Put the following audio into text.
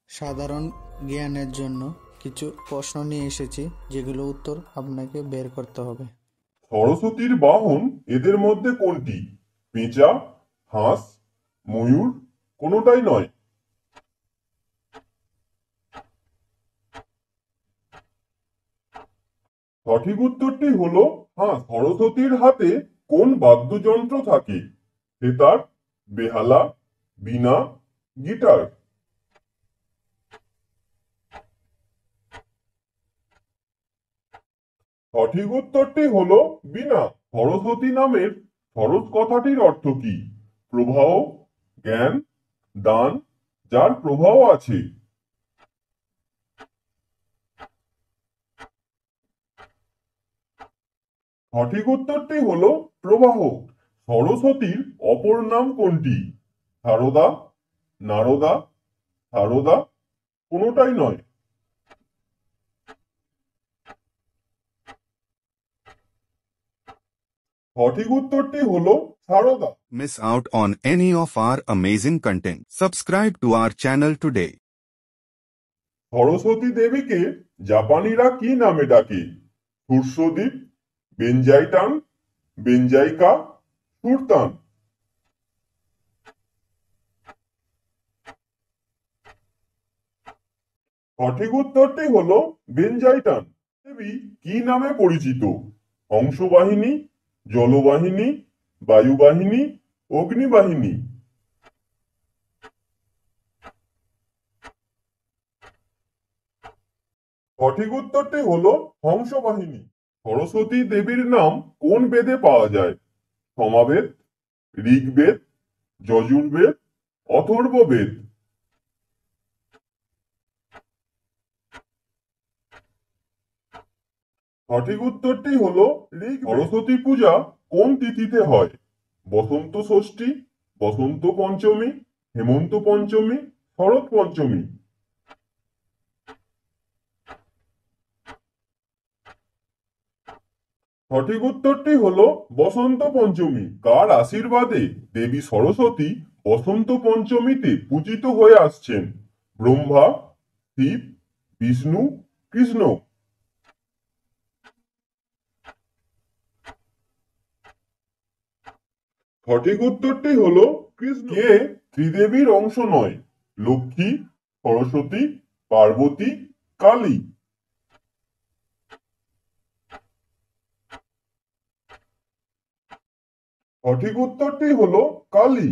সাধারণ জ্ঞানের জন্য কিছু প্রশ্ন নিয়ে এসেছি, যেগুলো উত্তর আপনাকে বের করতে হবে। সরস্বতীর বাহন এদের মধ্যে কোনটি? পেঁচা, হাঁস, ময়ূর, কোনোটাই নয়। সঠিক উত্তরটি হলো হাঁস। সরস্বতীর হাতে কোন বাদ্যযন্ত্র থাকে? সেতার, বেহালা, বীণা, গিটার। সঠিক উত্তরটি হলো বীণা। সরস্বতী নামের সরস কথাটির অর্থ কি? প্রবাহ, জ্ঞান, দান, যার প্রভাব আছে। সঠিক উত্তরটি হলো প্রবাহ। সরস্বতীর অপর নাম কোনটি? সারদা, নারদা, সারদা, কোনোটাই নয়। সঠিক উত্তরটি হলো Sarada. Miss out on any of our amazing content. Subscribe to our channel today. Saraswati দেবীকে জাপানিরা কি নামে ডাকে? সূর্যদ্বীপ, বেঞ্জাইটান, বেঞ্জাইকা, সুরতান। সঠিক উত্তরটি হলো বেঞ্জাইটান। দেবী কি নামে পরিচিত? হংসবাহিনী, জলবাহিনী, বায়ুবাহিনী, অগ্নিবাহিনী। সঠিক উত্তরটি হলো হংসবাহিনী। সরস্বতী দেবীর নাম কোন বেদে পাওয়া যায়? সমাবেদ, ঋগ্বেদ, যজুর্বেদ, অথর্ববেদ। সঠিক উত্তরটি হলো ঋগ্বেদ। সরস্বতী পূজা কোন তিথিতে হয়? বসন্ত ষষ্ঠী, বসন্ত পঞ্চমী, হেমন্ত পঞ্চমী, শরৎ পঞ্চমী। সঠিক উত্তরটি হলো বসন্ত পঞ্চমী। কার আশীর্বাদে দেবী সরস্বতী বসন্ত পঞ্চমীতে পূজিত হয়ে আসছেন? ব্রহ্মা, শিব, বিষ্ণু, কৃষ্ণ। সঠিক উত্তরটি হলো কৃষ্ণ। কে ত্রিদেবীর অংশ নয়? লক্ষ্মী, সরস্বতী, পার্বতী, কালী। সঠিক উত্তরটি হলো কালী।